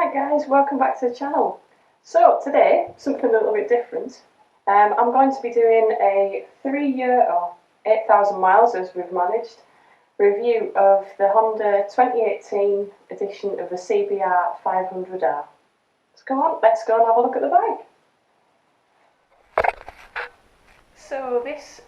Hi guys, welcome back to the channel. So today, something a little bit different. I'm going to be doing a 3-year or 8,000 miles as we've managed review of the Honda 2018 edition of the CBR500R. Let's go and have a look at the bike. So this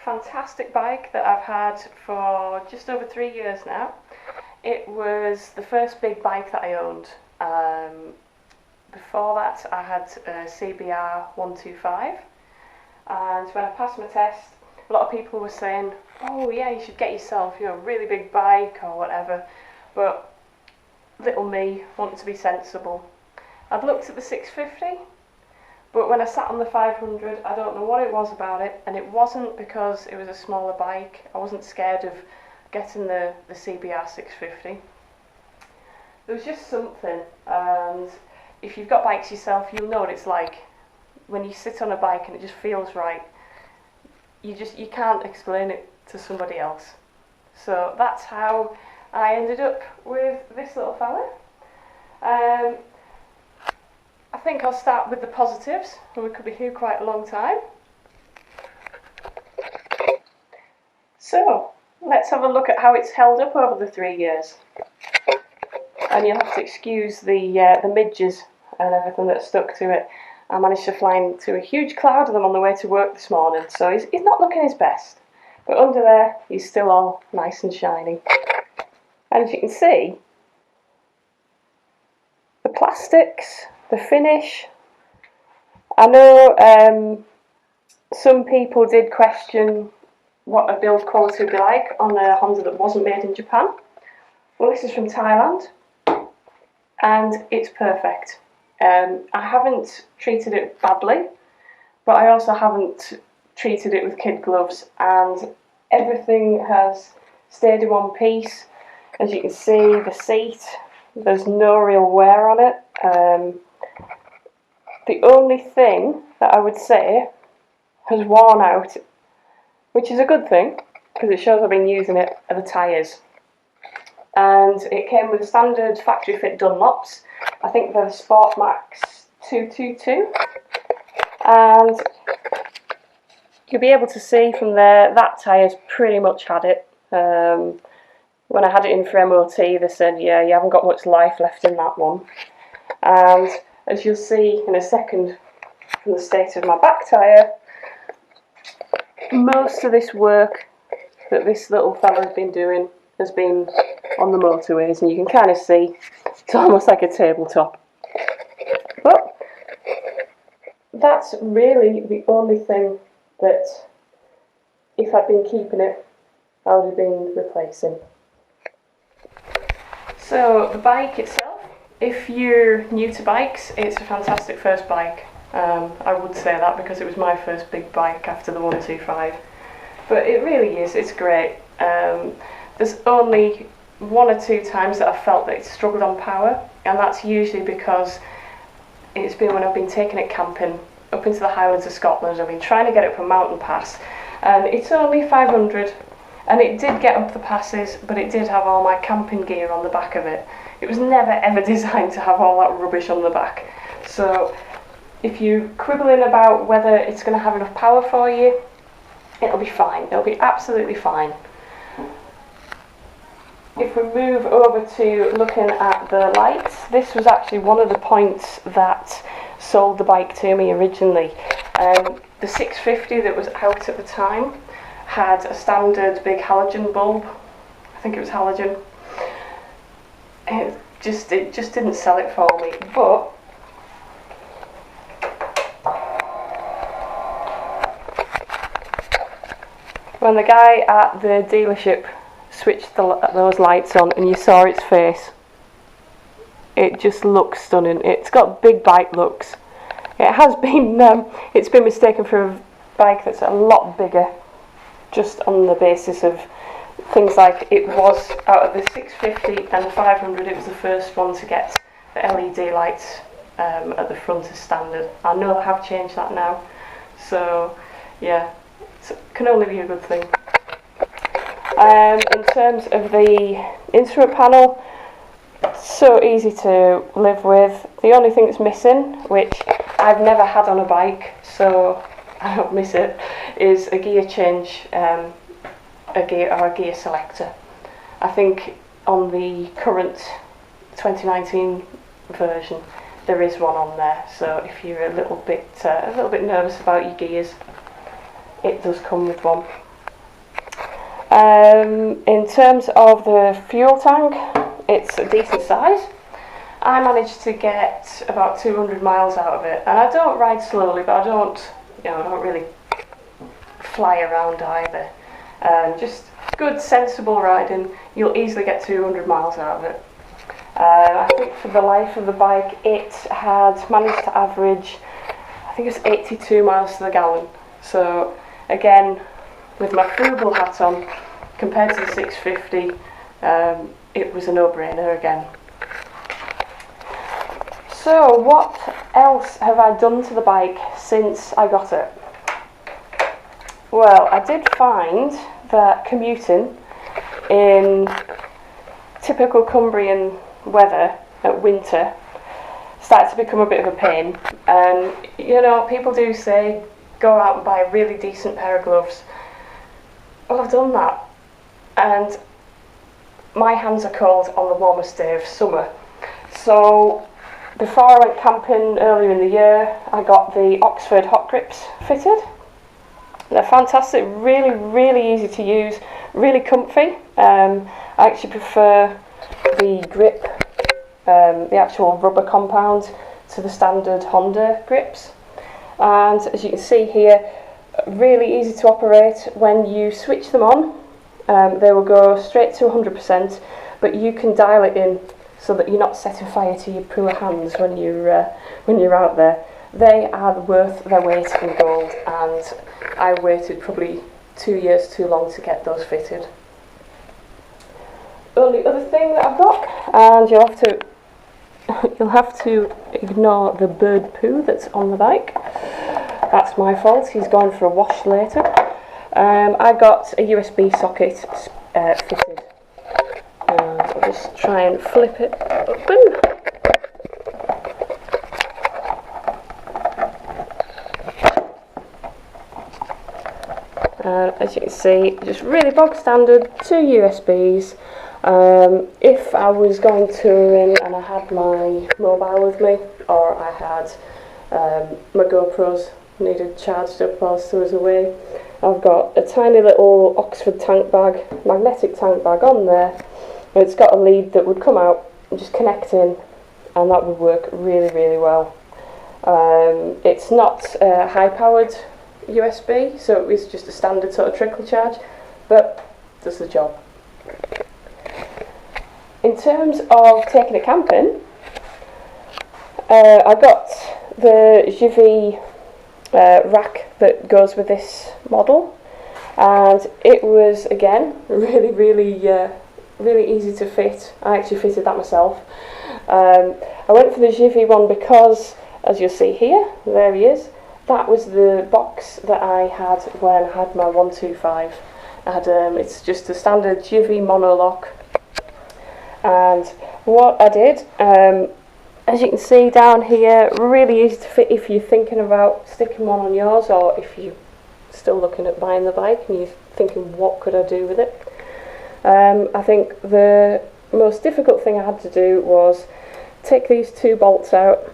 fantastic bike that I've had for just over 3 years now, it was the first big bike that I owned. Before that I had a CBR500R, and when I passed my test, a lot of people were saying, oh yeah, you should get yourself, a really big bike or whatever, but little me wanted to be sensible. I'd looked at the 650, but when I sat on the 500, I don't know what it was about it, and it wasn't because it was a smaller bike. I wasn't scared of getting the CBR650. There was just something, and if you've got bikes yourself, you'll know what it's like when you sit on a bike and it just feels right. You can't explain it to somebody else. So that's how I ended up with this little fella. I think I'll start with the positives, and we could be here quite a long time. So let's have a look at how it's held up over the 3 years. And you'll have to excuse the midges and everything that's stuck to it. I managed to fly into a huge cloud of them on the way to work this morning, so he's not looking his best. But under there, he's still all nice and shiny. And as you can see, the plastics, the finish. I know some people did question what a build quality would be like on a Honda that wasn't made in Japan. Well, this is from Thailand, and it's perfect. I haven't treated it badly, but I also haven't treated it with kid gloves, and everything has stayed in one piece. As you can see, the seat, there's no real wear on it. The only thing that I would say has worn out, which is a good thing because it shows I've been using it, are the tyres. And it came with the standard factory fit Dunlops. I think they're the Sport Max 222. And you'll be able to see from there that tyre's pretty much had it. When I had it in for MOT, they said, yeah, you haven't got much life left in that one. And as you'll see in a second from the state of my back tyre, most of this work that this little fella's been doing has been on the motorways, and you can kind of see it's almost like a tabletop. But that's really the only thing that, if I'd been keeping it, I would have been replacing. So the bike itself, if you're new to bikes, it's a fantastic first bike. I would say that because it was my first big bike after the 125. But it really is, it's great. There's only 1 or 2 times that I've felt that it's struggled on power, and that's usually because it's been when I've been taking it camping up into the Highlands of Scotland. I've been trying to get it up a mountain pass, and it's only 500, and it did get up the passes, but it did have all my camping gear on the back of it. It was never ever designed to have all that rubbish on the back. So if you're quibbling about whether it's going to have enough power for you, it'll be fine. It'll be absolutely fine. If we move over to looking at the lights, this was actually one of the points that sold the bike to me originally. The 650 that was out at the time had a standard big halogen bulb. I think it was halogen. It just didn't sell it for me. But when the guy at the dealership switched those lights on and you saw its face, it just looks stunning. It's got big bike looks. It has been it's been mistaken for a bike that's a lot bigger, just on the basis of things like it was out of the 650 and 500, it was the first one to get the LED lights at the front as standard. I know I have changed that now, so yeah, it can only be a good thing. In terms of the instrument panel, so easy to live with. The only thing that's missing, which I've never had on a bike, so I don't miss it, is a gear change, a gear selector. I think on the current 2019 version there is one on there, so if you're a little bit nervous about your gears, it does come with one. In terms of the fuel tank, it's a decent size. I managed to get about 200 miles out of it, and I don't ride slowly, but I don't really fly around either. Just good, sensible riding. You'll easily get 200 miles out of it. I think for the life of the bike, it had managed to average, I think it was 82 miles to the gallon. So again, with my frugal hat on, compared to the 650, it was a no-brainer again. So what else have I done to the bike since I got it? Well, I did find that commuting in typical Cumbrian weather at winter started to become a bit of a pain. And you know, people do say go out and buy a really decent pair of gloves. Well, I've done that, and my hands are cold on the warmest day of summer. So before I went camping earlier in the year, I got the Oxford hot grips fitted. They're fantastic, really easy to use, really comfy. I actually prefer the grip, the actual rubber compound, to the standard Honda grips. And as you can see here, really easy to operate. When you switch them on, they will go straight to 100%, but you can dial it in so that you're not setting fire to your poor hands when you're out there. They are worth their weight in gold, and I waited probably 2 years too long to get those fitted. Only other thing that I've got, and you'll have to ignore the bird poo that's on the bike. That's my fault. He's gone for a wash later. I got a USB socket fitted. I'll just try and flip it open. As you can see, just really bog standard, 2 USBs. If I was going touring and I had my mobile with me, or I had my GoPros needed charged up whilst I was away, I've got a tiny little Oxford tank bag, magnetic tank bag on there. It's got a lead that would come out and just connect in, and that would work really well. It's not high powered USB, so it's just a standard sort of trickle charge, but does the job. In terms of taking it camping, I got the Jiffy rack that goes with this model, and it was again really easy to fit. I actually fitted that myself. I went for the Jiffy one because, as you'll see here, there he is. That was the box that I had when I had my 125. It's just a standard Jiffy monolock. And what I did, as you can see down here, really easy to fit if you're thinking about sticking one on yours, or if you're still looking at buying the bike and you're thinking, what could I do with it? I think the most difficult thing I had to do was take these two bolts out.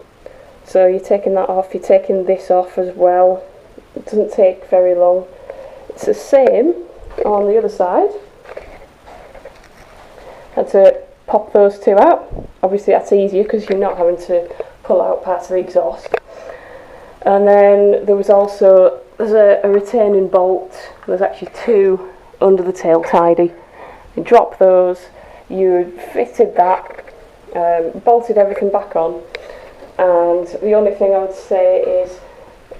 So you're taking that off, you're taking this off as well. It doesn't take very long. It's the same on the other side. Had to pop those two out. Obviously that's easier because you're not having to pull out parts of the exhaust. And then there was also, there's a retaining bolt. There's actually two under the tail tidy. You drop those, you fitted that, bolted everything back on. And the only thing I would say is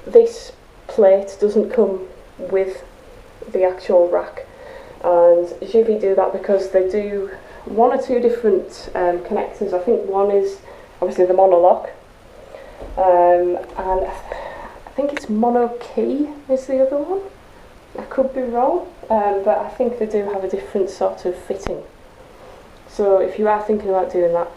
this plate doesn't come with the actual rack, and Jiffy do that because they do one or two different connectors. I think one is obviously the monolock, and I think it's mono key is the other one. I could be wrong, but I think they do have a different sort of fitting. So if you are thinking about doing that,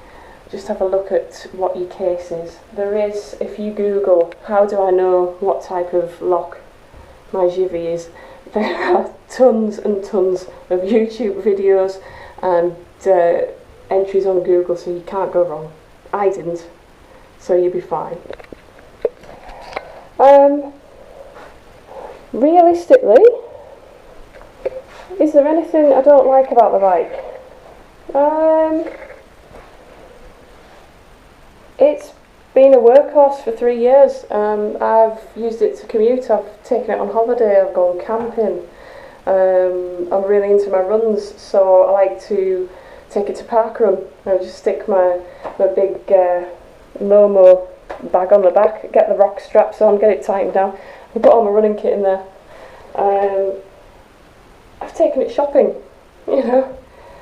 just have a look at what your case is. There is, if you Google, how do I know what type of lock my Jivy is, there are tons and tons of YouTube videos and entries on Google, so you can't go wrong. I didn't, so you'll be fine. Realistically, is there anything I don't like about the bike? It's been a workhorse for 3 years. I've used it to commute, I've taken it on holiday, I've gone camping. I'm really into my runs, so I like to take it to parkrun. I just stick my big Momo bag on the back, get the rock straps on, get it tightened down, and put all my running kit in there. I've taken it shopping, you know.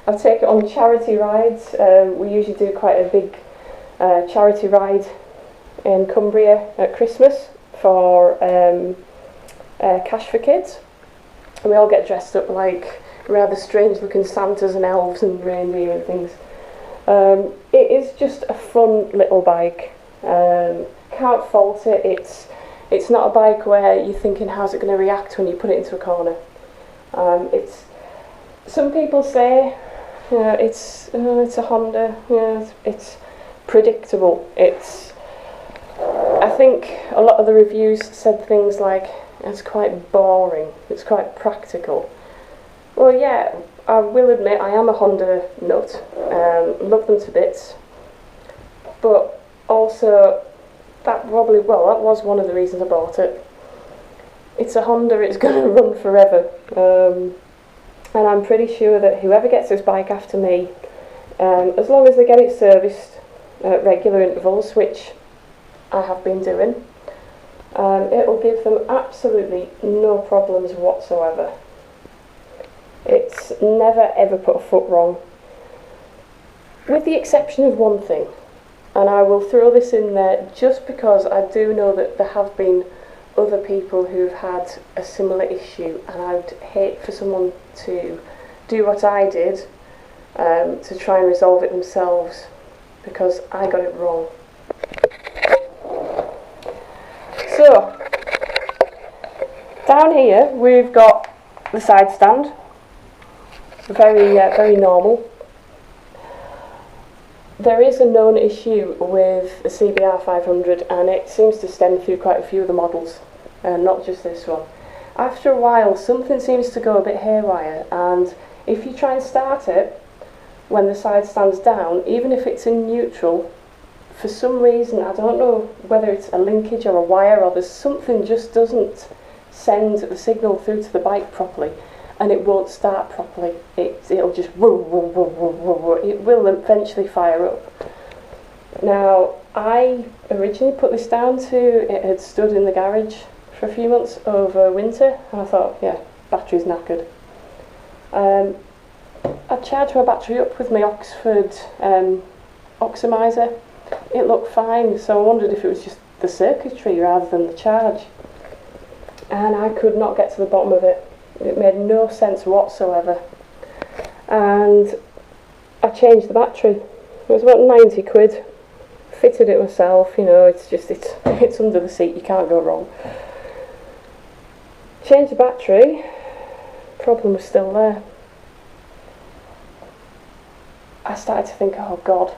I've taken it on charity rides. We usually do quite a big charity ride in Cumbria at Christmas for Cash for Kids. And we all get dressed up like rather strange looking Santas and elves and reindeer and things. It is just a fun little bike. Can't fault it. It's not a bike where you're thinking how's it going to react when you put it into a corner. It's, some people say, you know, it's a Honda. You know, it's predictable. I think a lot of the reviews said things like it's quite boring. It's quite practical. Well, yeah, I will admit I am a Honda nut. Love them to bits. But also, that was one of the reasons I bought it. It's a Honda, it's going to run forever. And I'm pretty sure that whoever gets this bike after me, as long as they get it serviced at regular intervals, which I have been doing, it will give them absolutely no problems whatsoever. It's never ever put a foot wrong, with the exception of one thing, and I will throw this in there just because I do know that there have been other people who've had a similar issue, and I'd hate for someone to do what I did, to try and resolve it themselves, because I got it wrong. So, down here we've got the side stand, very normal. There is a known issue with the CBR500, and it seems to stem through quite a few of the models, not just this one. After a while, something seems to go a bit haywire, and if you try and start it when the side stands down, even if it's in neutral, for some reason, I don't know whether it's a linkage or a wire or there's something just doesn't send the signal through to the bike properly, and it won't start properly. It'll just woo, woo, woo, woo, woo, woo. It will eventually fire up. Now, I originally put this down to it had stood in the garage for a few months over winter, and I thought, yeah, battery's knackered. I charged my battery up with my Oxford oxidizer. It looked fine, so I wondered if it was just the circuitry rather than the charge. And I could not get to the bottom of it. It made no sense whatsoever. And I changed the battery. It was about 90 quid. Fitted it myself, you know, it's under the seat, you can't go wrong. Changed the battery, problem was still there. I started to think, oh God,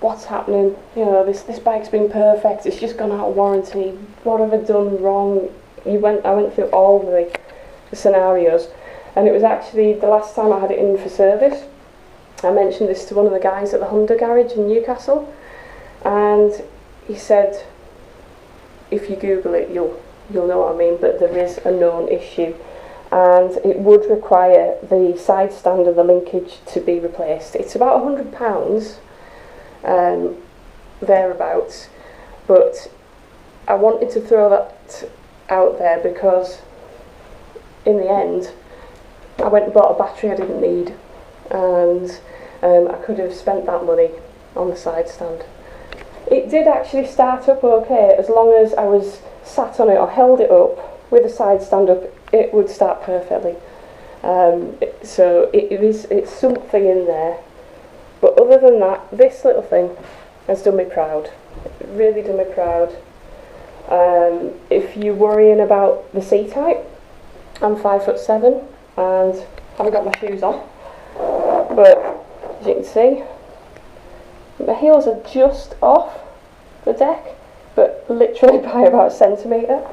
what's happening? You know, this bike's been perfect, it's just gone out of warranty. What have I done wrong? I went through all the scenarios, and it was actually the last time I had it in for service. I mentioned this to one of the guys at the Honda garage in Newcastle, and he said, if you Google it, you'll know what I mean, but there is a known issue, and it would require the side stand and the linkage to be replaced. It's about £100, thereabouts, but I wanted to throw that out there because in the end I went and bought a battery I didn't need, and I could have spent that money on the side stand. It did actually start up okay, as long as I was sat on it or held it up with the side stand up, it would start perfectly. So it's something in there. But other than that, this little thing has done me proud. It really done me proud. If you're worrying about the seat height, I'm 5'7" and haven't got my shoes on. But as you can see, my heels are just off the deck, but literally by about a centimetre.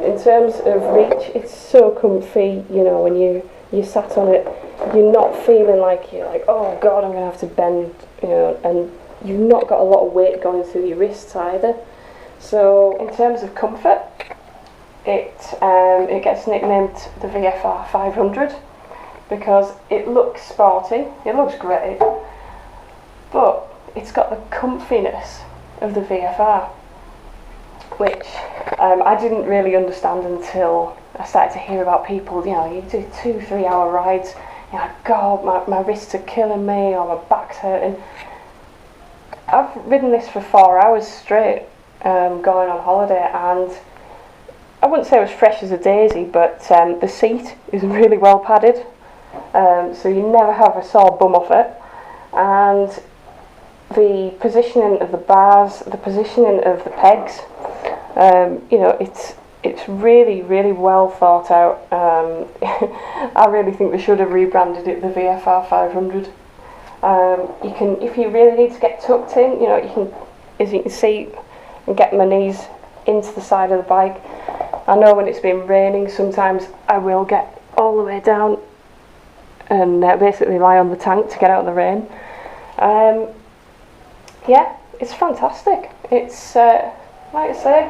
In terms of reach, it's so comfy, you know, when you sat on it, you're not feeling like you're like, oh god, I'm going to have to bend, you know, and you've not got a lot of weight going through your wrists either. So in terms of comfort, it gets nicknamed the VFR500 because it looks sporty, it looks great, but it's got the comfiness of the VFR, which I didn't really understand until I started to hear about people, you know, you do 2-3 hour rides, you're like, God, my wrists are killing me, or my back's hurting. I've ridden this for 4 hours straight, going on holiday, and I wouldn't say it was fresh as a daisy, but the seat is really well padded, so you never have a sore bum off it, and the positioning of the bars, the positioning of the pegs, you know, it's really, really well thought out. I really think they should have rebranded it the VFR 500. You can, if you really need to get tucked in, you know, you can, as you can see, and get my knees into the side of the bike. I know when it's been raining, sometimes I will get all the way down and basically lie on the tank to get out of the rain. Yeah, it's fantastic. It's, like I say,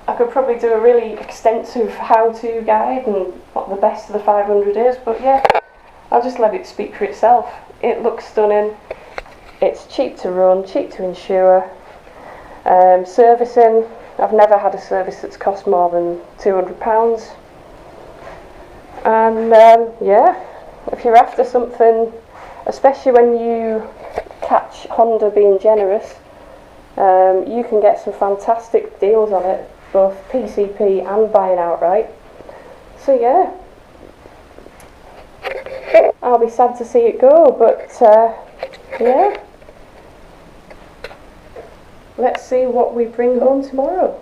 I could probably do a really extensive how-to guide and what the best of the 500 is, but yeah, I'll just let it speak for itself. It looks stunning, it's cheap to run, cheap to insure. Servicing, I've never had a service that's cost more than £200. And yeah, if you're after something, especially when you catch Honda being generous, you can get some fantastic deals on it, both PCP and buying outright. So yeah, I'll be sad to see it go, but yeah, let's see what we bring home tomorrow.